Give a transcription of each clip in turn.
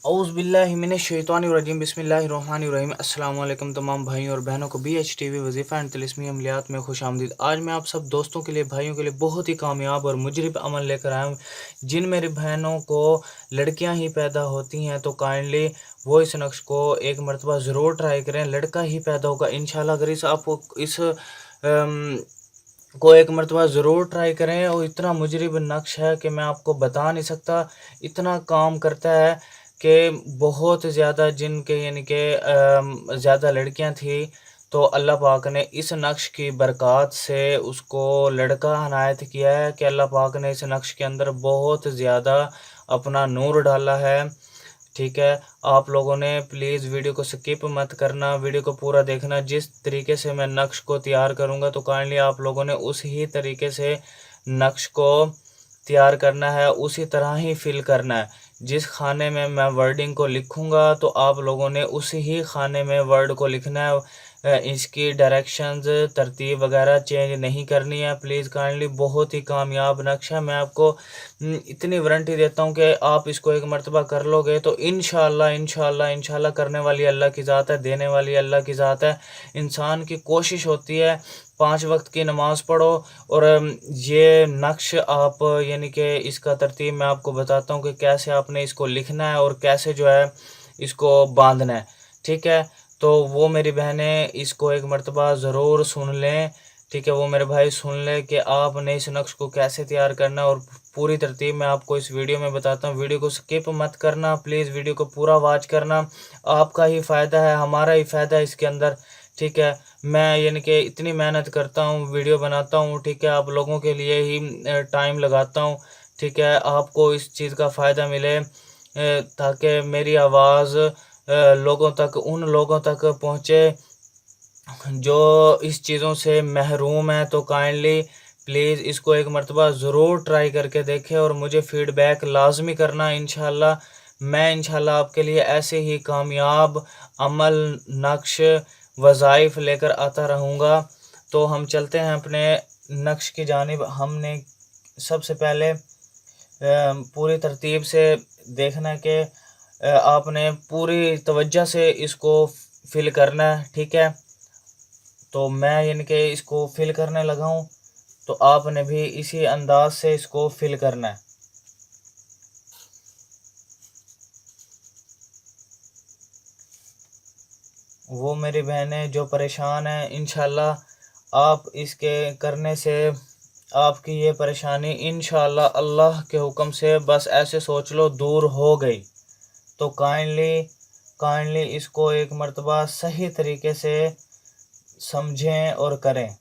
औज़ुबिल्लाहिमिनश्शैतानिर्रजीम बिस्मिल्लाहिर्रहमानिर्रहीम। अस्सलाम वालेकुम तमाम भाइयों और बहनों को BHTV वजीफ़ा एंड तिलिस्मी अमलियात में खुशामदीद। आज मैं आप सब दोस्तों के लिए, भाइयों के लिए बहुत ही कामयाब और मुजरिब अमल लेकर आया हूँ। जिन मेरी बहनों को लड़कियाँ ही पैदा होती हैं तो काइंडली वो इस नक्श को एक मरतबा ज़रूर ट्राई करें। लड़का ही पैदा होगा इंशाल्लाह। अगर इस आपको इस को एक मरतबा ज़रूर ट्राई करें। और इतना मुजरिब नक्श है कि मैं आपको बता नहीं सकता। इतना काम करता है कि बहुत ज़्यादा जिनके यानी कि ज़्यादा लड़कियां थी, तो अल्लाह पाक ने इस नक्श की बरक़ात से उसको लड़का अनायत किया है कि अल्लाह पाक ने इस नक्श के अंदर बहुत ज़्यादा अपना नूर डाला है। ठीक है, आप लोगों ने प्लीज़ वीडियो को स्किप मत करना, वीडियो को पूरा देखना। जिस तरीके से मैं नक्श को तैयार करूँगा तो काइंडली आप लोगों ने उस ही तरीके से नक्श को तैयार करना है, उसी तरह ही फिल करना है। जिस खाने में मैं वर्डिंग को लिखूँगा तो आप लोगों ने उसी ही खाने में वर्ड को लिखना है। इसकी डायरेक्शंस, तरतीब वगैरह चेंज नहीं करनी है प्लीज़ काइंडली। बहुत ही कामयाब नक्शा, मैं आपको इतनी वारंटी देता हूँ कि आप इसको एक मरतबा कर लोगे तो इंशाअल्लाह इंशाअल्लाह इंशाअल्लाह करने वाली अल्लाह की ज़ात है, देने वाली अल्लाह की ज़ात है। इंसान की कोशिश होती है 5 वक्त की नमाज़ पढ़ो और ये नक्श आप यानी कि इसका तरतीब मैं आपको बताता हूँ कि कैसे आपने इसको लिखना है और कैसे जो है इसको बांधना है। ठीक है, तो वो मेरी बहनें इसको एक मरतबा ज़रूर सुन लें। ठीक है, वो मेरे भाई सुन लें कि आपने इस नक्श को कैसे तैयार करना है और पूरी तरतीब मैं आपको इस वीडियो में बताता हूँ। वीडियो को स्किप मत करना प्लीज़, वीडियो को पूरा वॉच करना। आपका ही फ़ायदा है, हमारा ही फ़ायदा है इसके अंदर। ठीक है, मैं यानी कि इतनी मेहनत करता हूँ, वीडियो बनाता हूँ, ठीक है, आप लोगों के लिए ही टाइम लगाता हूँ। ठीक है, आपको इस चीज़ का फ़ायदा मिले ताकि मेरी आवाज़ लोगों तक, उन लोगों तक पहुँचे जो इस चीज़ों से महरूम है। तो काइंडली प्लीज़ इसको एक मरतबा ज़रूर ट्राई करके देखें और मुझे फ़ीडबैक लाज़मी करना इंशाअल्लाह। मैं इंशाअल्लाह आपके लिए ऐसे ही कामयाब अमल, नक्श, वज़ाइफ लेकर आता रहूँगा। तो हम चलते हैं अपने नक्श की जानिब। हमने सबसे पहले पूरी तरतीब से देखना कि आपने पूरी तवज्जो से इसको फिल करना है। ठीक है, तो मैं यानी कि इसको फिल करने लगा हूँ, तो आपने भी इसी अंदाज से इसको फिल करना है। वो मेरी बहनें जो परेशान हैं, इंशाअल्लाह आप इसके करने से आपकी ये परेशानी इंशाअल्लाह अल्लाह के हुक्म से बस ऐसे सोच लो दूर हो गई। तो काइंडली इसको एक मरतबा सही तरीके से समझें और करें।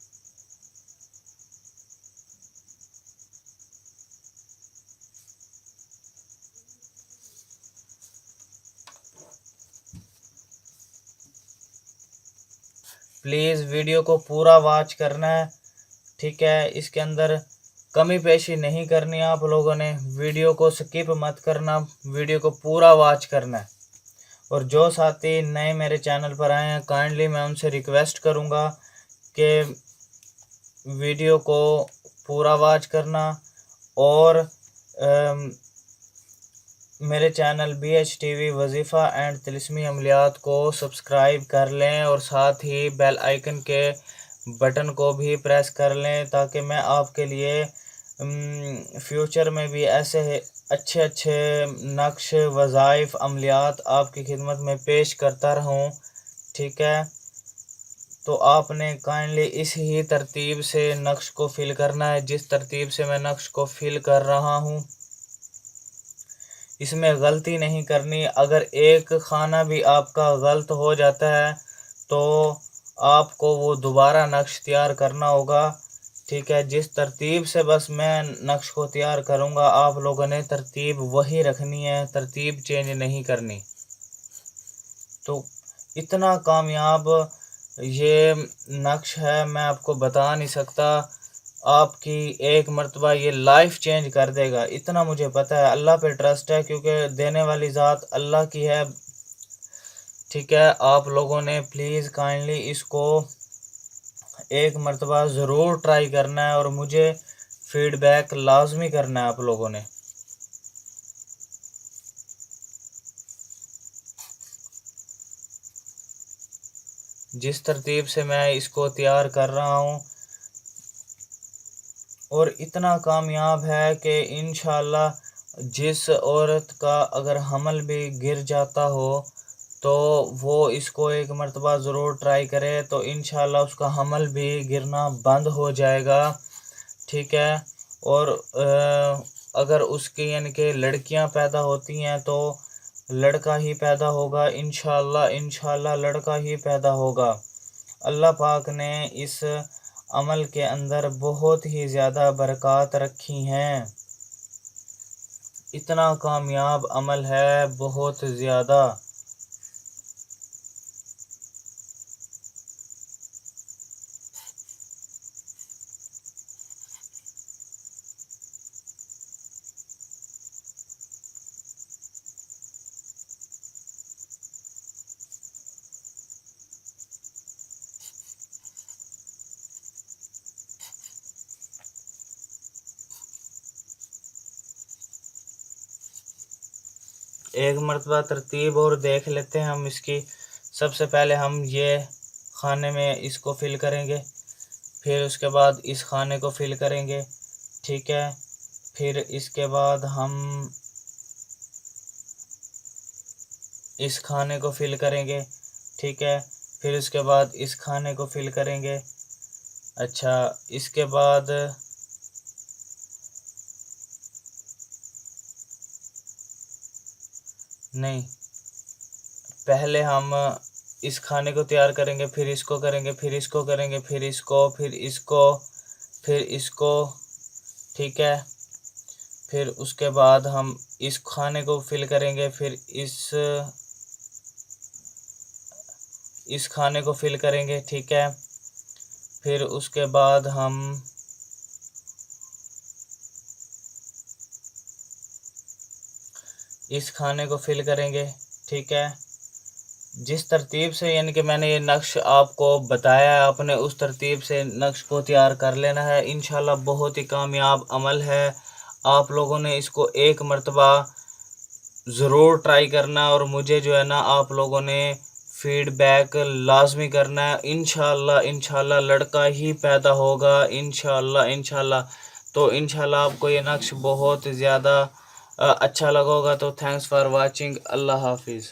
प्लीज़ वीडियो को पूरा वॉच करना है। ठीक है, इसके अंदर कमी पेशी नहीं करनी आप लोगों ने। वीडियो को स्किप मत करना, वीडियो को पूरा वॉच करना है। और जो साथी नए मेरे चैनल पर आए हैं, काइंडली मैं उनसे रिक्वेस्ट करूंगा कि वीडियो को पूरा वॉच करना और मेरे चैनल BHTV वजीफ़ा एंड तिलिस्मी अमलियात को सब्सक्राइब कर लें और साथ ही बेल आइकन के बटन को भी प्रेस कर लें ताकि मैं आपके लिए फ्यूचर में भी ऐसे अच्छे अच्छे नक्श, वज़ाइफ, अमलियात आपकी खिदमत में पेश करता रहूं। ठीक है, तो आपने काइंडली इस ही तरतीब से नक्श को फिल करना है जिस तरतीब से मैं नक्श को फिल कर रहा हूं। इसमें गलती नहीं करनी। अगर एक खाना भी आपका गलत हो जाता है तो आपको वो दोबारा नक्श तैयार करना होगा। ठीक है, जिस तरतीब से बस मैं नक्श को तैयार करूँगा आप लोगों ने तरतीब वही रखनी है, तरतीब चेंज नहीं करनी। तो इतना कामयाब ये नक्श है, मैं आपको बता नहीं सकता। आपकी एक मरतबा ये लाइफ चेंज कर देगा, इतना मुझे पता है। अल्लाह पे ट्रस्ट है क्योंकि देने वाली ज़ात अल्लाह की है। ठीक है, आप लोगों ने प्लीज़ काइंडली इसको एक मरतबा ज़रूर ट्राई करना है और मुझे फ़ीडबैक लाजमी करना है आप लोगों ने। जिस तरतीब से मैं इसको तैयार कर रहा हूँ, और इतना कामयाब है कि इंशाअल्लाह जिस औरत का अगर हमल भी गिर जाता हो तो वो इसको एक मर्तबा ज़रूर ट्राई करे, तो इंशाअल्लाह उसका हमल भी गिरना बंद हो जाएगा। ठीक है। और अगर उसकी यानी कि लड़कियां पैदा होती हैं तो लड़का ही पैदा होगा, इंशाअल्लाह इंशाअल्लाह लड़का ही पैदा होगा। अल्लाह पाक ने इस अमल के अंदर बहुत ही ज़्यादा बरक़ात रखी हैं। इतना कामयाब अमल है, बहुत ज़्यादा। एक मरतबा तरतीब और देख लेते हैं हम इसकी। सबसे पहले हम ये खाने में इसको फ़िल करेंगे, फिर उसके बाद इस खाने को फ़िल करेंगे। ठीक है। फिर इसके बाद हम इस खाने को फ़िल करेंगे। ठीक है। फिर उसके बाद इस खाने को फ़िल करेंगे। अच्छा, इसके बाद नहीं, पहले हम इस खाने को तैयार करेंगे, फिर इसको करेंगे, फिर इसको करेंगे, फिर इसको, फिर इसको, फिर इसको। ठीक है। फिर उसके बाद हम इस खाने को फ़िल करेंगे, फिर इस खाने को फ़िल करेंगे। ठीक है। फिर उसके बाद हम इस खाने को फ़िल करेंगे। ठीक है। जिस तरतीब से यानी कि मैंने ये नक्श आपको बताया है, आपने उस तरतीब से नक्श को तैयार कर लेना है। इंशाल्लाह बहुत ही कामयाब अमल है। आप लोगों ने इसको एक मर्तबा ज़रूर ट्राई करना, और मुझे जो है ना आप लोगों ने फ़ीडबैक लाज़मी करना है। इंशाल्लाह इंशाल्लाह लड़का ही पैदा होगा, इंशाल्लाह इंशाल्लाह। तो इंशाल्लाह आपको ये नक्श बहुत ज़्यादा अच्छा लगा होगा। तो थैंक्स फॉर वाचिंग। अल्लाह हाफ़िज़।